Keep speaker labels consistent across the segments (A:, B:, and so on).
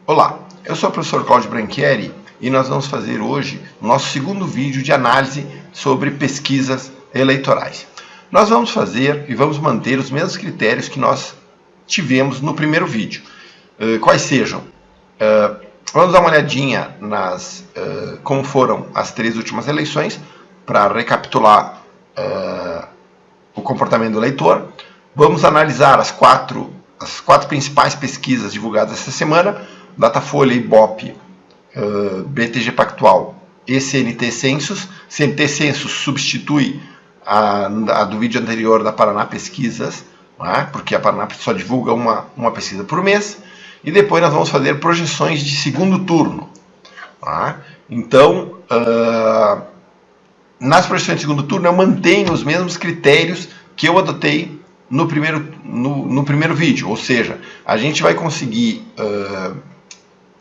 A: Olá, eu sou o professor Cláudio Branchieri e nós vamos fazer hoje o nosso segundo vídeo de análise sobre pesquisas eleitorais. Nós vamos fazer e vamos manter os mesmos critérios que nós tivemos no primeiro vídeo. Quais sejam? Vamos dar uma olhadinha como foram as 3 últimas eleições para recapitular o comportamento do eleitor. Vamos analisar as quatro principais pesquisas divulgadas essa semana: Datafolha, Ibope, BTG Pactual e CNT Census. CNT Census substitui a do vídeo anterior da Paraná Pesquisas, né? Porque a Paraná só divulga uma pesquisa por mês. E depois nós vamos fazer projeções de segundo turno. Tá? Então, nas projeções de segundo turno eu mantenho os mesmos critérios que eu adotei no primeiro vídeo. Ou seja, a gente vai conseguir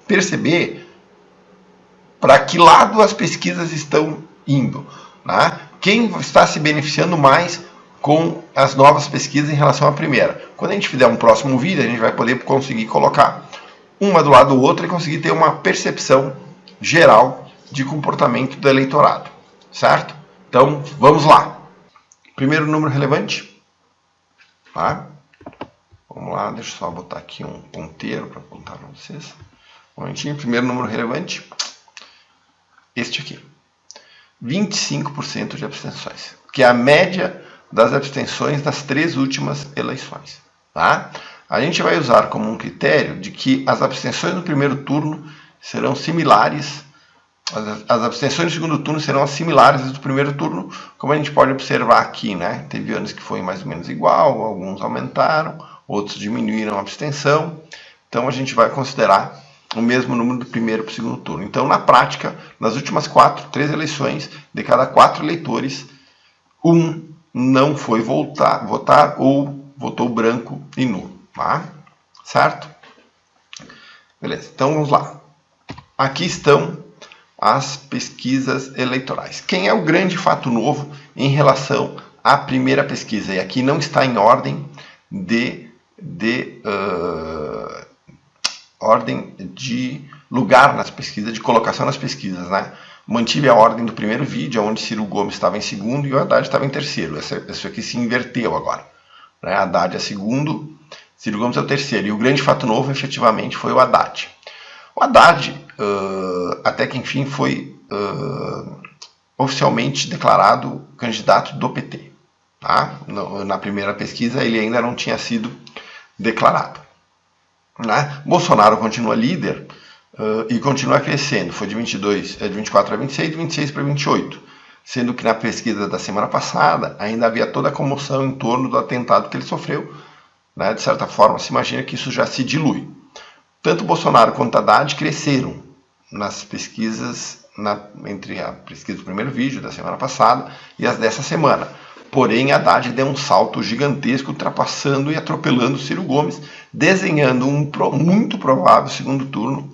A: perceber para que lado as pesquisas estão indo. Né? Quem está se beneficiando mais com as novas pesquisas em relação à primeira. Quando a gente fizer um próximo vídeo, a gente vai poder conseguir colocar uma do lado do outro e conseguir ter uma percepção geral de comportamento do eleitorado. Certo? Então, vamos lá. Primeiro número relevante. Tá? Vamos lá, deixa eu só botar aqui um ponteiro para apontar para vocês. Um momentinho. Primeiro número relevante. Este aqui. 25% de abstenções. Que é a média das abstenções das 3 últimas eleições. Tá? A gente vai usar como um critério de que as abstenções no primeiro turno serão similares, as abstenções no segundo turno serão similares às do primeiro turno, como a gente pode observar aqui, né? Teve anos que foi mais ou menos igual, alguns aumentaram, outros diminuíram a abstenção. Então a gente vai considerar o mesmo número do primeiro para o segundo turno. Então, na prática, nas últimas 3 eleições, de cada 4 eleitores, um não foi votar ou votou branco e nulo. Tá? Certo? Beleza, então vamos lá. Aqui estão as pesquisas eleitorais. Quem é o grande fato novo em relação à primeira pesquisa? E aqui não está em ordem de lugar nas pesquisas, de colocação nas pesquisas, né? Mantive a ordem do primeiro vídeo, onde Ciro Gomes estava em segundo e o Haddad estava em terceiro. Isso aqui se inverteu agora. Né? Haddad é segundo, Ciro Gomes é o terceiro. E o grande fato novo, efetivamente, foi o Haddad. O Haddad, até que enfim, foi oficialmente declarado candidato do PT. Tá? Na primeira pesquisa, ele ainda não tinha sido declarado. Né? Bolsonaro continua líder e continua crescendo. Foi de 24 a 26, de 26 para 28. Sendo que na pesquisa da semana passada ainda havia toda a comoção em torno do atentado que ele sofreu. Né? De certa forma, se imagina que isso já se dilui. Tanto Bolsonaro quanto Haddad cresceram nas pesquisas, entre a pesquisa do primeiro vídeo da semana passada e as dessa semana. Porém, Haddad deu um salto gigantesco, ultrapassando e atropelando Ciro Gomes, desenhando um muito provável segundo turno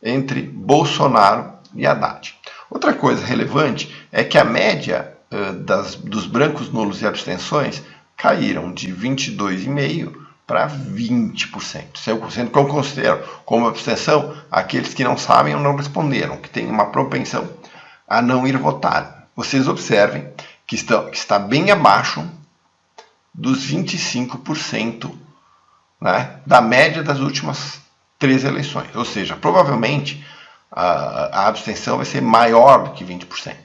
A: entre Bolsonaro e Haddad. Outra coisa relevante é que a média dos brancos, nulos e abstenções caíram de 22,5% para 20%. Sendo que eu considero como abstenção aqueles que não sabem ou não responderam, que têm uma propensão a não ir votar. Vocês observem que está bem abaixo dos 25%, né, da média das últimas 3 eleições. Ou seja, provavelmente a abstenção vai ser maior do que 20%,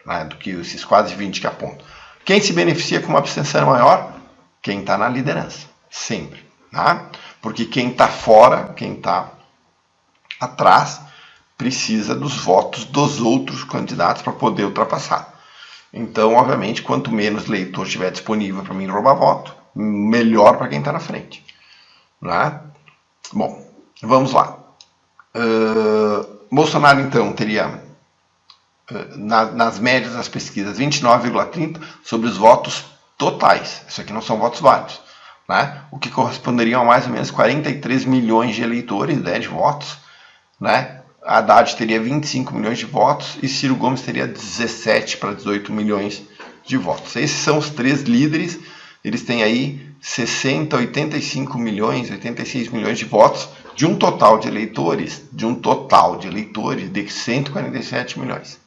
A: né, do que esses quase 20% que apontam. Quem se beneficia com uma abstenção maior? Quem está na liderança, sempre. Né? Porque quem está fora, quem está atrás, precisa dos votos dos outros candidatos para poder ultrapassar. Então, obviamente, quanto menos leitor estiver disponível para mim roubar voto, melhor para quem está na frente. Né? Bom, vamos lá. Bolsonaro, então, teria, nas médias das pesquisas, 29,30% sobre os votos totais. Isso aqui não são votos válidos. Né? O que corresponderia a mais ou menos 43 milhões de eleitores, né, de votos. Né? Haddad teria 25 milhões de votos e Ciro Gomes teria 17 para 18 milhões de votos. Esses são os 3 líderes. Eles têm aí 60, 85 milhões, 86 milhões de votos de um total de eleitores, de 147 milhões.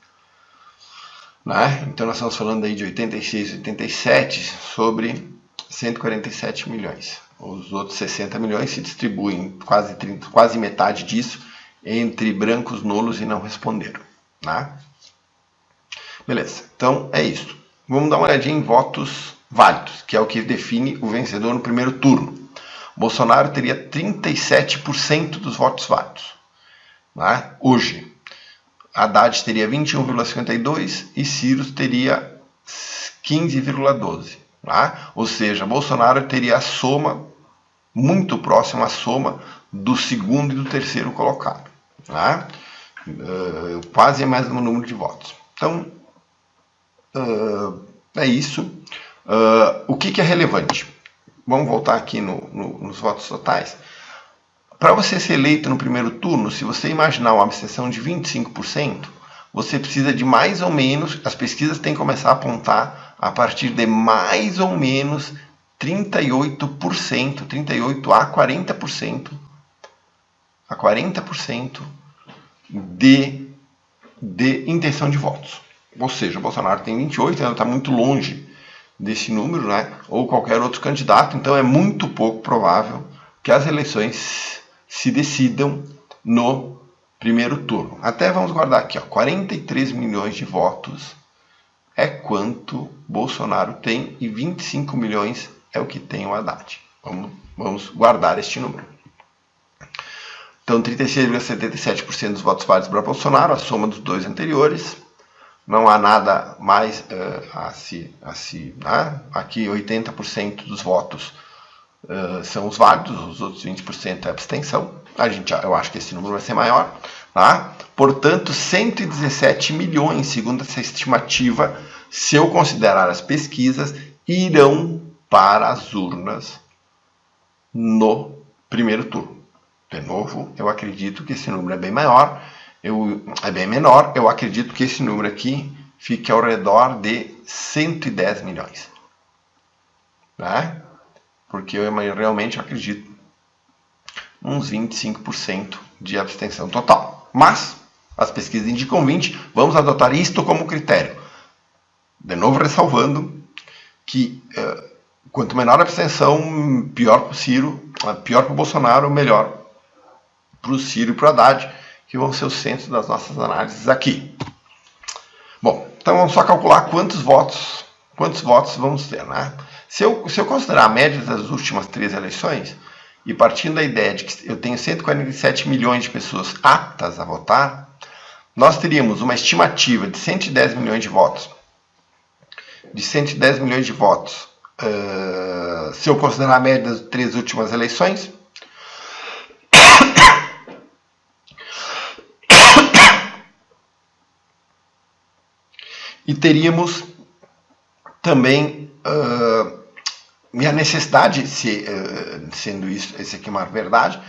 A: Né? Então nós estamos falando aí de 86, 87 sobre 147 milhões. Os outros 60 milhões se distribuem, quase metade disso, entre brancos, nulos e não responderam. Né? Beleza, então é isso. Vamos dar uma olhadinha em votos válidos, que é o que define o vencedor no primeiro turno. Bolsonaro teria 37% dos votos válidos. Né? Hoje, Haddad teria 21,52% e Ciro teria 15,12%. Tá? Ou seja, Bolsonaro teria a soma, muito próxima à soma, do segundo e do terceiro colocado. Tá? Quase o mesmo número de votos. Então, é isso. O que é relevante? Vamos voltar aqui nos votos totais. Para você ser eleito no primeiro turno, se você imaginar uma abstenção de 25%, você precisa de mais ou menos, as pesquisas têm que começar a apontar a partir de mais ou menos 38%, 38% a 40% de intenção de votos. Ou seja, o Bolsonaro tem 28%, ainda está muito longe desse número, né? Ou qualquer outro candidato, então é muito pouco provável que as eleições se decidam no primeiro turno. Até vamos guardar aqui, ó, 43 milhões de votos é quanto Bolsonaro tem e 25 milhões é o que tem o Haddad. Vamos guardar este número. Então, 36,77% dos votos válidos para Bolsonaro, a soma dos dois anteriores. Não há nada mais né? Aqui 80% dos votos são os válidos, os outros 20% é abstenção. Eu acho que esse número vai ser maior. Tá? Portanto, 117 milhões, segundo essa estimativa, se eu considerar as pesquisas, irão para as urnas no primeiro turno. De novo, eu acredito que esse número é bem maior. É bem menor, eu acredito que esse número aqui fique ao redor de 110 milhões. Né? Porque eu realmente acredito uns 25% de abstenção total. Mas as pesquisas indicam 20%, vamos adotar isto como critério. De novo, ressalvando que quanto menor a abstenção, pior para o Ciro, pior para o Bolsonaro, melhor para o Ciro e para o Haddad, que vão ser o centro das nossas análises aqui. Bom, então vamos só calcular quantos votos vamos ter, né? Se eu considerar a média das últimas 3 eleições, e partindo da ideia de que eu tenho 147 milhões de pessoas aptas a votar, nós teríamos uma estimativa de 110 milhões de votos. Se eu considerar a média das 3 últimas eleições, e teríamos também a necessidade, sendo isso, esse aqui uma verdade,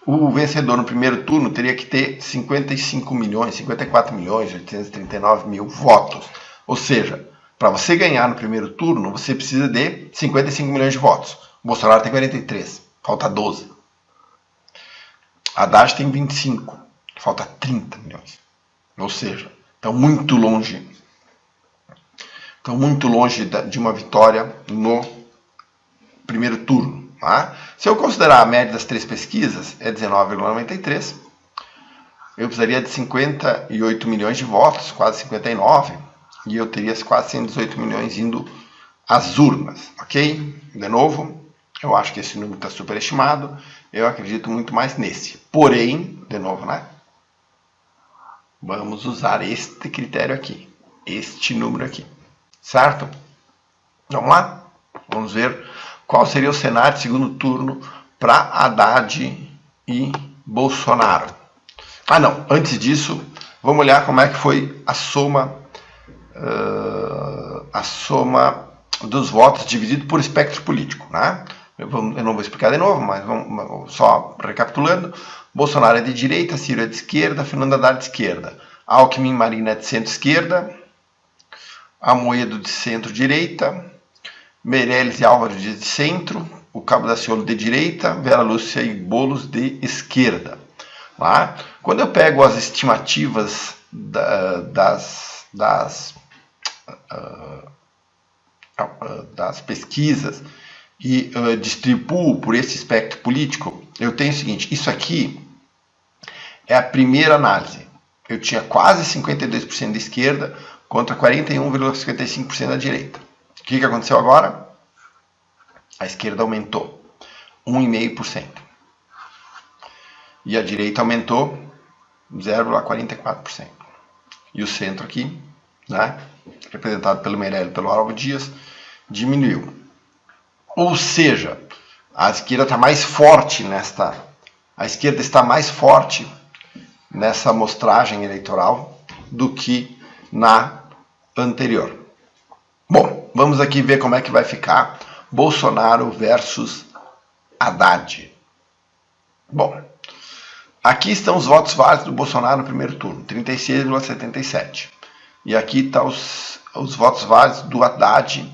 A: o vencedor no primeiro turno teria que ter 54 milhões, 839 mil votos. Ou seja, para você ganhar no primeiro turno, você precisa de 55 milhões de votos. O Bolsonaro tem 43, falta 12. Haddad tem 25, falta 30 milhões. Ou seja, estão muito longe de uma vitória no primeiro turno. Tá? Se eu considerar a média das 3 pesquisas, é 19,93. Eu precisaria de 58 milhões de votos, quase 59, e eu teria quase 118 milhões indo às urnas. Ok? De novo, eu acho que esse número está superestimado. Eu acredito muito mais nesse. Porém, de novo, né? Vamos usar este critério aqui. Este número aqui. Certo? Vamos lá? Vamos ver qual seria o cenário de segundo turno para Haddad e Bolsonaro. Não. Antes disso, vamos olhar como é que foi a soma dos votos dividido por espectro político. Né? Eu não vou explicar de novo, mas vamos só recapitulando. Bolsonaro é de direita, Ciro é de esquerda, Fernando Haddad de esquerda. Alckmin e Marina é de centro-esquerda. Amoedo de centro-direita, Meirelles e Álvaro de centro, o Cabo Daciolo de direita, Vera Lúcia e Boulos de esquerda. Tá? Quando eu pego as estimativas das pesquisas e distribuo por esse espectro político, eu tenho o seguinte: isso aqui é a primeira análise. Eu tinha quase 52% da esquerda contra 41,55% da direita. O que aconteceu agora? A esquerda aumentou 1,5%. E a direita aumentou 0,44%. E o centro aqui, né, representado pelo Meirelles e pelo Álvaro Dias, diminuiu. Ou seja, a esquerda está mais forte a esquerda está mais forte nessa amostragem eleitoral do que na anterior. Bom, vamos aqui ver como é que vai ficar Bolsonaro versus Haddad. Bom, aqui estão os votos válidos do Bolsonaro no primeiro turno, 36,77. E aqui estão os votos válidos do Haddad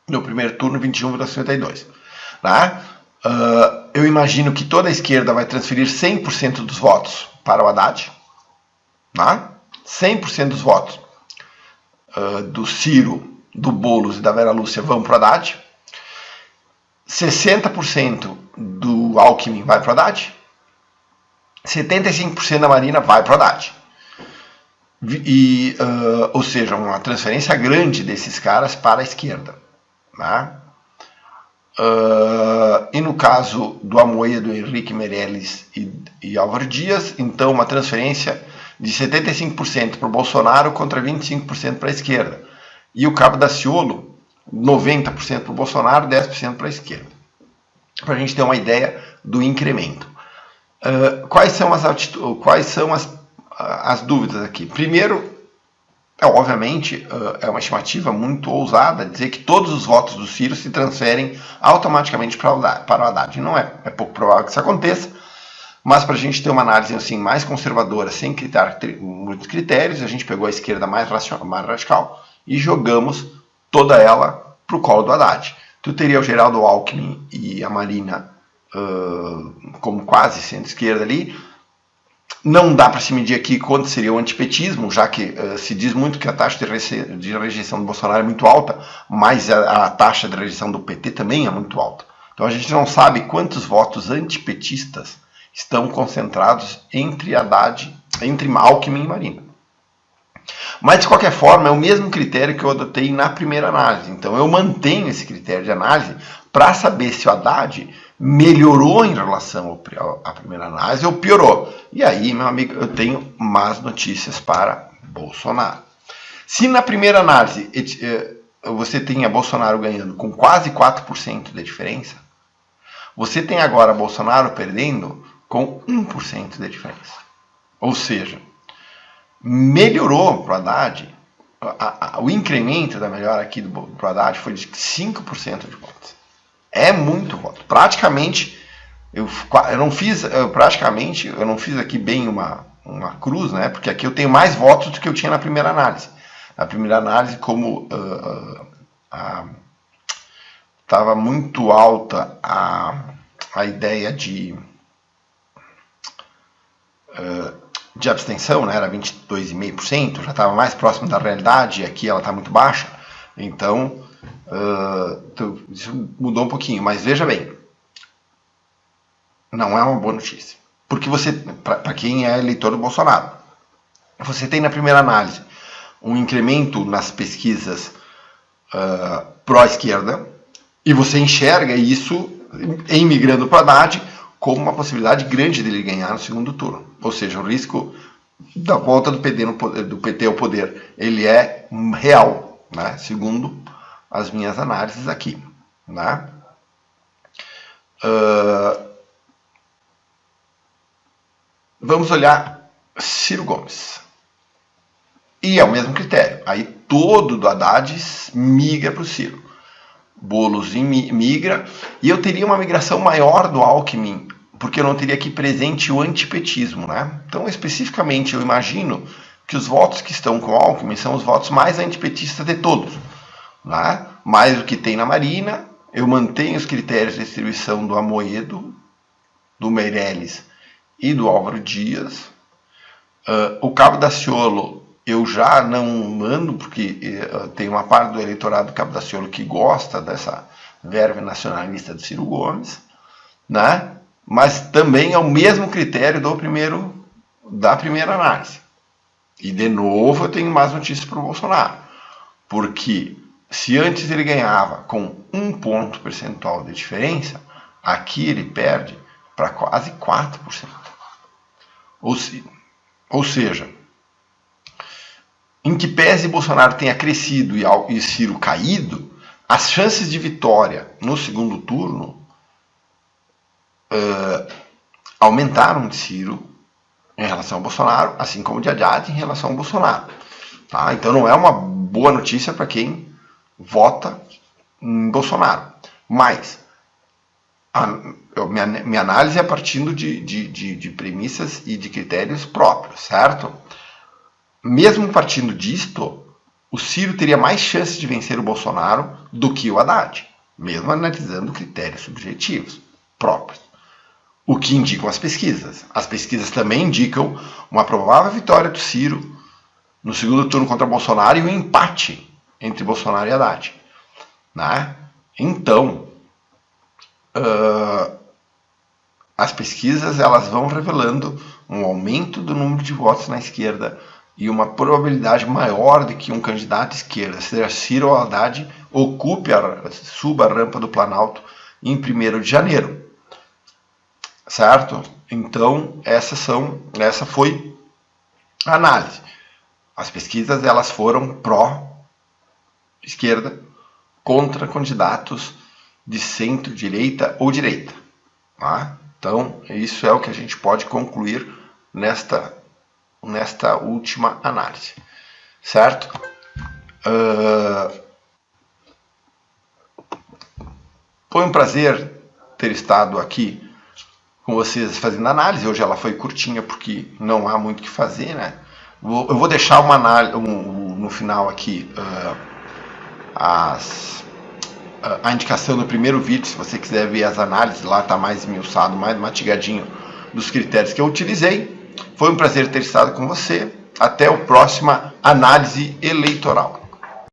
A: no primeiro turno, 21,52. Né? Eu imagino que toda a esquerda vai transferir 100% dos votos para o Haddad. Né? 100% dos votos do Ciro, do Boulos e da Vera Lúcia vão para o Haddad. 60% do Alckmin vai para o Haddad. 75% da Marina vai para o Haddad. Ou seja, uma transferência grande desses caras para a esquerda. Né? E no caso do Amoedo, Henrique Meirelles e Álvaro Dias, então uma transferência de 75% para o Bolsonaro contra 25% para a esquerda. E o Cabo Daciolo, 90% para o Bolsonaro, 10% para a esquerda. Para a gente ter uma ideia do incremento. Quais são as dúvidas aqui? Primeiro, obviamente, é uma estimativa muito ousada dizer que todos os votos do Ciro se transferem automaticamente para o Haddad. Não é pouco provável que isso aconteça, mas para a gente ter uma análise assim, mais conservadora, sem muitos critérios, a gente pegou a esquerda mais radical e jogamos toda ela para o colo do Haddad. Tu teria o Geraldo Alckmin e a Marina como quase centro-esquerda ali. Não dá para se medir aqui quanto seria o antipetismo, já que se diz muito que a taxa de rejeição do Bolsonaro é muito alta, mas a taxa de rejeição do PT também é muito alta. Então a gente não sabe quantos votos antipetistas estão concentrados entre Alckmin e Marina. Mas, de qualquer forma, é o mesmo critério que eu adotei na primeira análise. Então, eu mantenho esse critério de análise para saber se o Haddad melhorou em relação à primeira análise ou piorou. E aí, meu amigo, eu tenho más notícias para Bolsonaro. Se na primeira análise você tem a Bolsonaro ganhando com quase 4% de diferença, você tem agora Bolsonaro perdendo com 1% de diferença. Ou seja, melhorou para o Haddad, o incremento da melhora aqui para o Haddad foi de 5% de votos. É muito voto. Praticamente, eu não fiz aqui bem uma cruz, né? Porque aqui eu tenho mais votos do que eu tinha na primeira análise. Na primeira análise, como estava muito alta a ideia de abstenção, né? Era 22,5%, já estava mais próximo da realidade, e aqui ela está muito baixa. Então, isso mudou um pouquinho, mas veja bem, não é uma boa notícia. Porque para quem é eleitor do Bolsonaro, você tem na primeira análise um incremento nas pesquisas pró-esquerda, e você enxerga isso em migrando para o Haddad como uma possibilidade grande dele ganhar no segundo turno. Ou seja, o risco da volta do PT ao poder, ele é real, né? Segundo as minhas análises aqui. Né? Vamos olhar Ciro Gomes. E é o mesmo critério. Aí todo do Haddad migra para o Ciro. Boulos migra. E eu teria uma migração maior do Alckmin, porque eu não teria aqui presente o antipetismo. Né? Então, especificamente, eu imagino que os votos que estão com o Alckmin são os votos mais antipetistas de todos. Né? Mais do que tem na Marina eu mantenho os critérios de distribuição do Amoedo, do Meirelles e do Álvaro Dias. O Cabo Daciolo eu já não mando, porque tem uma parte do eleitorado do Cabo Daciolo que gosta dessa verve nacionalista do Ciro Gomes, né? Mas também é o mesmo critério da primeira análise. E de novo eu tenho mais notícias para o Bolsonaro, porque se antes ele ganhava com 1 ponto percentual de diferença, aqui ele perde para quase 4%. Ou seja, em que pese Bolsonaro tenha crescido e Ciro caído, as chances de vitória no segundo turno aumentaram de Ciro em relação ao Bolsonaro, assim como de Haddad em relação ao Bolsonaro. Tá? Então não é uma boa notícia para quem vota em Bolsonaro. Mas minha análise é partindo de premissas e de critérios próprios, certo? Mesmo partindo disto, o Ciro teria mais chances de vencer o Bolsonaro do que o Haddad, mesmo analisando critérios subjetivos próprios. O que indicam as pesquisas. As pesquisas também indicam uma provável vitória do Ciro no segundo turno contra Bolsonaro e um empate entre Bolsonaro e Haddad. Né? Então, as pesquisas elas vão revelando um aumento do número de votos na esquerda e uma probabilidade maior de que um candidato à esquerda, seja Ciro ou Haddad, suba a rampa do Planalto em 1º de janeiro. Certo? Então, essa foi a análise. As pesquisas elas foram pró-esquerda contra candidatos de centro-direita ou direita. Tá? Então, isso é o que a gente pode concluir nesta última análise. Certo? Foi um prazer ter estado aqui com vocês fazendo análise. Hoje ela foi curtinha porque não há muito o que fazer, né? Eu vou deixar uma análise no final aqui a indicação do primeiro vídeo, se você quiser ver as análises, lá está mais esmiuçado, mais mastigadinho dos critérios que eu utilizei. Foi um prazer ter estado com você. Até a próxima análise eleitoral.